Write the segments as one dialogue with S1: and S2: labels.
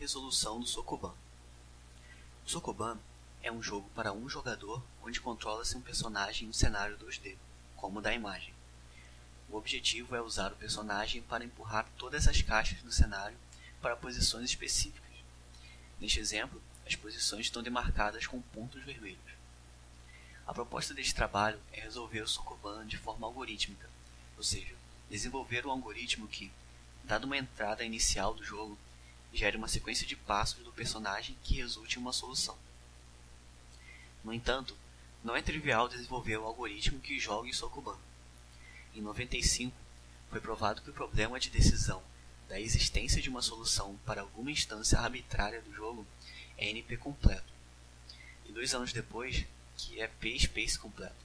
S1: Resolução do Sokoban. O Sokoban é um jogo para um jogador onde controla-se um personagem em um cenário 2D, como o da imagem. O objetivo é usar o personagem para empurrar todas as caixas do cenário para posições específicas. Neste exemplo, as posições estão demarcadas com pontos vermelhos. A proposta deste trabalho é resolver o Sokoban de forma algorítmica, ou seja, desenvolver um algoritmo que, dada uma entrada inicial do jogo, gere uma sequência de passos do personagem que resulte em uma solução. No entanto, não é trivial desenvolver o algoritmo que jogue Sokoban. Em 95, foi provado que o problema de decisão da existência de uma solução para alguma instância arbitrária do jogo é NP completo, e 2 anos depois, que é P-space completo.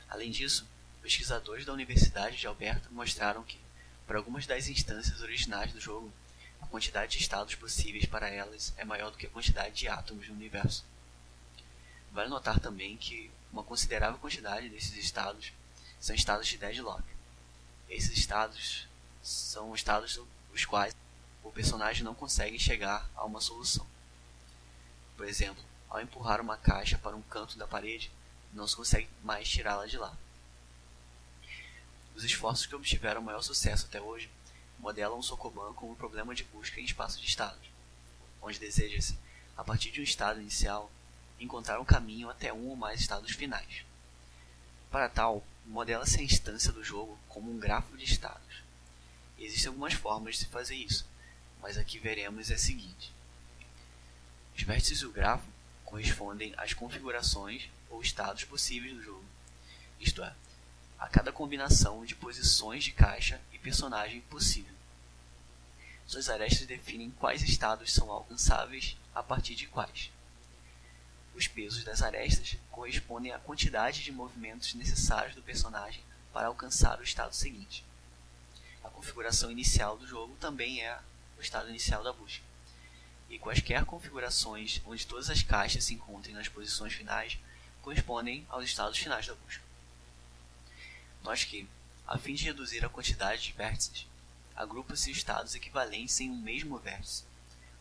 S1: Além disso, pesquisadores da Universidade de Alberta mostraram que, para algumas das instâncias originais do jogo, a quantidade de estados possíveis para elas é maior do que a quantidade de átomos no universo. Vale notar também que uma considerável quantidade desses estados são estados de deadlock. Esses estados são estados nos quais o personagem não consegue chegar a uma solução. Por exemplo, ao empurrar uma caixa para um canto da parede, não se consegue mais tirá-la de lá. Os esforços que obtiveram maior sucesso até hoje modelam o Sokoban como um problema de busca em espaço de estados, onde deseja-se, a partir de um estado inicial, encontrar um caminho até um ou mais estados finais. Para tal, modela-se a instância do jogo como um grafo de estados. Existem algumas formas de se fazer isso, mas aqui veremos a seguinte. Os vértices do grafo correspondem às configurações ou estados possíveis do jogo, isto é, a cada combinação de posições de caixa e personagem possível. Suas arestas definem quais estados são alcançáveis a partir de quais. Os pesos das arestas correspondem à quantidade de movimentos necessários do personagem para alcançar o estado seguinte. A configuração inicial do jogo também é o estado inicial da busca, e quaisquer configurações onde todas as caixas se encontrem nas posições finais correspondem aos estados finais da busca. Note que, a fim de reduzir a quantidade de vértices, agrupa-se estados equivalentes em um mesmo vértice,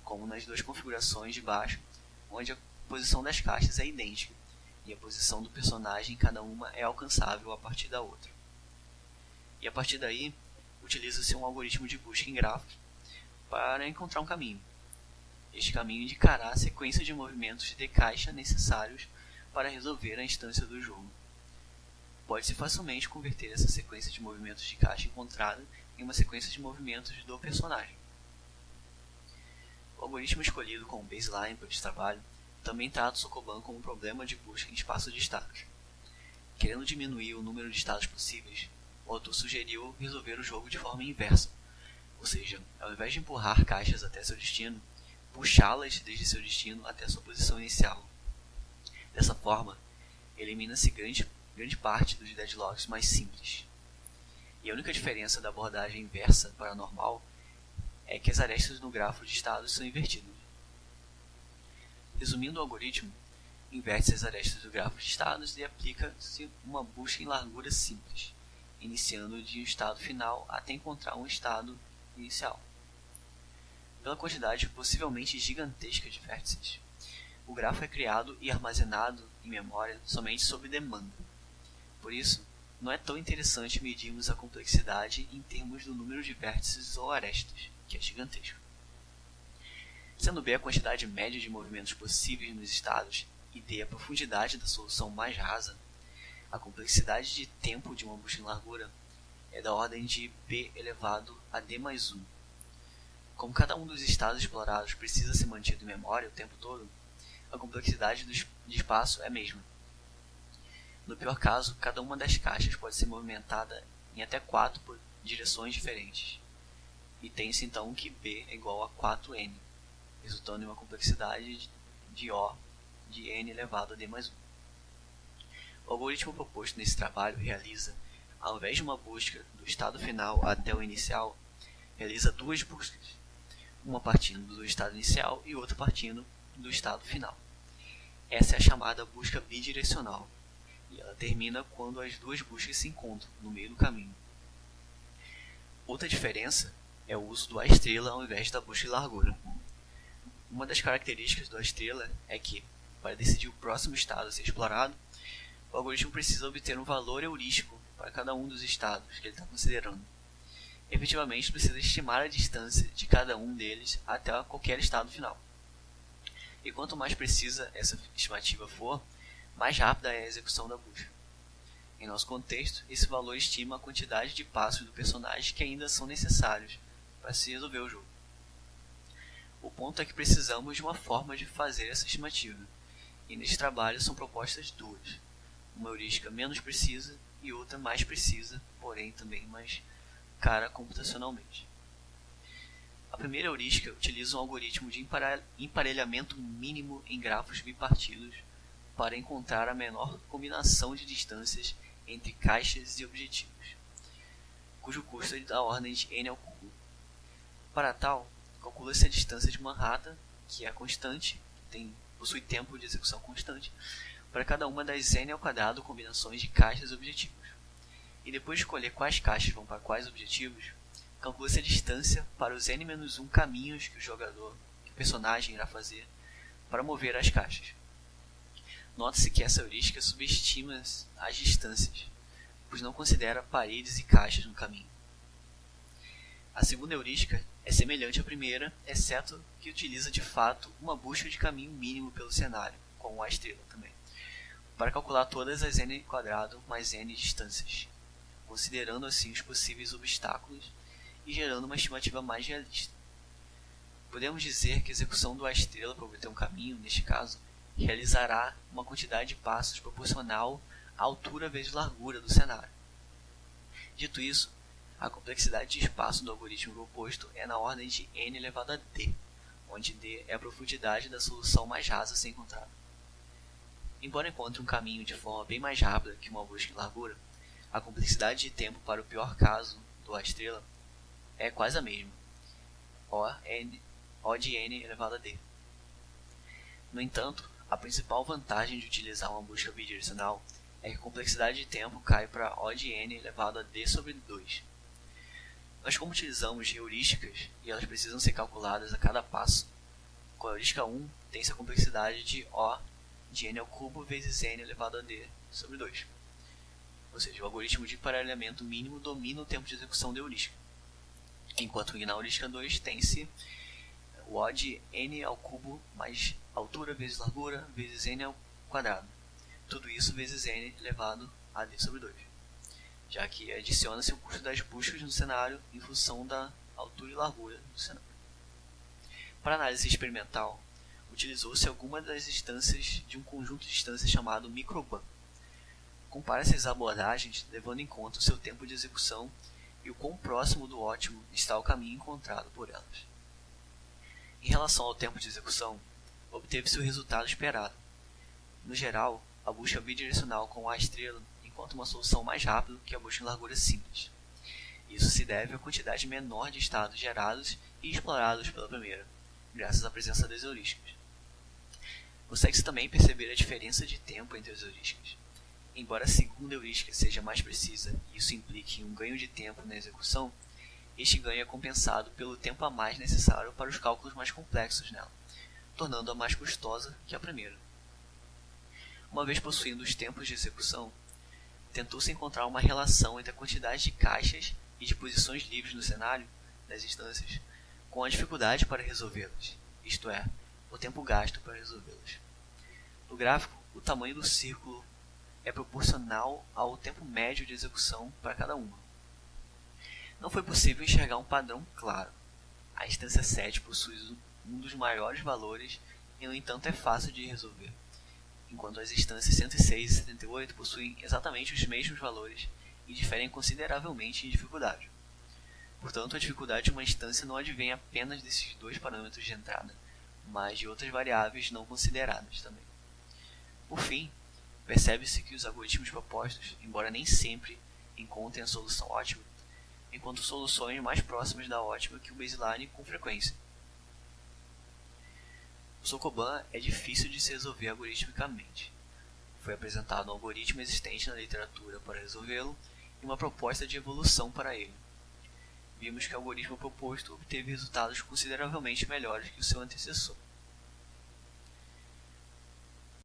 S1: como nas duas configurações de baixo, onde a posição das caixas é idêntica e a posição do personagem em cada uma é alcançável a partir da outra. E a partir daí, utiliza-se um algoritmo de busca em grafos para encontrar um caminho. Este caminho indicará a sequência de movimentos de caixa necessários para resolver a instância do jogo. Pode-se facilmente converter essa sequência de movimentos de caixa encontrada em uma sequência de movimentos do personagem. O algoritmo escolhido como baseline para este trabalho também trata o Sokoban como um problema de busca em espaço de estados. Querendo diminuir o número de estados possíveis, o autor sugeriu resolver o jogo de forma inversa, ou seja, ao invés de empurrar caixas até seu destino, puxá-las desde seu destino até sua posição inicial. Dessa forma, elimina-se grande parte dos deadlocks mais simples. E a única diferença da abordagem inversa para a normal é que as arestas no grafo de estados são invertidas. Resumindo o algoritmo, inverte-se as arestas do grafo de estados e aplica-se uma busca em largura simples, iniciando de um estado final até encontrar um estado inicial. Pela quantidade possivelmente gigantesca de vértices, o grafo é criado e armazenado em memória somente sob demanda. Por isso, não é tão interessante medirmos a complexidade em termos do número de vértices ou arestas, que é gigantesco. Sendo B a quantidade média de movimentos possíveis nos estados e D a profundidade da solução mais rasa, a complexidade de tempo de uma busca em largura é da ordem de B elevado a D mais 1. Como cada um dos estados explorados precisa ser mantido em memória o tempo todo, a complexidade de espaço é a mesma. No pior caso, cada uma das caixas pode ser movimentada em até 4 direções diferentes. E tem-se então que B é igual a 4n, resultando em uma complexidade de O de n elevado a d mais 1. O algoritmo proposto nesse trabalho realiza, ao invés de uma busca do estado final até o inicial, realiza 2 buscas, uma partindo do estado inicial e outra partindo do estado final. Essa é a chamada busca bidirecional, e ela termina quando as 2 buscas se encontram no meio do caminho. Outra diferença é o uso do A estrela ao invés da busca em largura. Uma das características da estrela é que, para decidir o próximo estado a ser explorado, o algoritmo precisa obter um valor heurístico para cada um dos estados que ele está considerando. Efetivamente, precisa estimar a distância de cada um deles até qualquer estado final. E quanto mais precisa essa estimativa for, mais rápida é a execução da busca. Em nosso contexto, esse valor estima a quantidade de passos do personagem que ainda são necessários para se resolver o jogo. O ponto é que precisamos de uma forma de fazer essa estimativa, e neste trabalho são propostas duas, uma heurística menos precisa e outra mais precisa, porém também mais cara computacionalmente. A primeira heurística utiliza um algoritmo de emparelhamento mínimo em grafos bipartidos para encontrar a menor combinação de distâncias entre caixas e objetivos, cujo custo é da ordem de n ao cubo. Para tal, calcula-se a distância de Manhattan, que é constante, possui tempo de execução constante, para cada uma das n ao quadrado combinações de caixas e objetivos. E depois de escolher quais caixas vão para quais objetivos, calcula-se a distância para os n-1 caminhos que o personagem irá fazer para mover as caixas. Nota-se que essa heurística subestima as distâncias, pois não considera paredes e caixas no caminho. A segunda heurística é semelhante à primeira, exceto que utiliza de fato uma busca de caminho mínimo pelo cenário, com a estrela também, para calcular todas as n² mais n distâncias, considerando assim os possíveis obstáculos e gerando uma estimativa mais realista. Podemos dizer que a execução do A-estrela para obter um caminho, neste caso, realizará uma quantidade de passos proporcional à altura vezes largura do cenário. Dito isso, a complexidade de espaço do algoritmo proposto é na ordem de n elevado a d, onde d é a profundidade da solução mais rasa a ser encontrada. Embora encontre um caminho de forma bem mais rápida que uma busca em largura, a complexidade de tempo para o pior caso do A-estrela é quase a mesma, O de n elevado a d. No entanto, a principal vantagem de utilizar uma busca bidirecional é que a complexidade de tempo cai para O de n elevado a d sobre 2. Nós como utilizamos heurísticas e elas precisam ser calculadas a cada passo, com a heurística 1 tem-se a complexidade de O de n ao cubo vezes n elevado a d sobre 2. Ou seja, o algoritmo de emparelhamento mínimo domina o tempo de execução da heurística, enquanto que na heurística 2 tem-se o O de n ao cubo mais altura vezes largura vezes n ao quadrado. Tudo isso vezes n elevado a d sobre 2, já que adiciona-se o custo das buscas no cenário em função da altura e largura do cenário. Para análise experimental, utilizou-se alguma das instâncias de um conjunto de instâncias chamado microban. Compara-se as abordagens levando em conta o seu tempo de execução e o quão próximo do ótimo está o caminho encontrado por elas. Em relação ao tempo de execução, obteve-se o resultado esperado. No geral, a busca bidirecional com A-estrela encontra uma solução mais rápida que a busca em largura simples. Isso se deve à quantidade menor de estados gerados e explorados pela primeira, graças à presença das heurísticas. Consegue-se também perceber a diferença de tempo entre as heurísticas. Embora a segunda heurística seja mais precisa e isso implique um ganho de tempo na execução, este ganho é compensado pelo tempo a mais necessário para os cálculos mais complexos nela, tornando-a mais custosa que a primeira. Uma vez possuindo os tempos de execução, tentou-se encontrar uma relação entre a quantidade de caixas e de posições livres no cenário das instâncias com a dificuldade para resolvê-las, isto é, o tempo gasto para resolvê-las. No gráfico, o tamanho do círculo é proporcional ao tempo médio de execução para cada uma. Não foi possível enxergar um padrão claro. A instância 7 possui um dos maiores valores e, no entanto, é fácil de resolver, enquanto as instâncias 106 e 78 possuem exatamente os mesmos valores e diferem consideravelmente em dificuldade. Portanto, a dificuldade de uma instância não advém apenas desses dois parâmetros de entrada, mas de outras variáveis não consideradas também. Por fim, percebe-se que os algoritmos propostos, embora nem sempre encontrem a solução ótima, encontram soluções mais próximas da ótima que o baseline com frequência. O Sokoban é difícil de se resolver algoritmicamente. Foi apresentado um algoritmo existente na literatura para resolvê-lo e uma proposta de evolução para ele. Vimos que o algoritmo proposto obteve resultados consideravelmente melhores que o seu antecessor.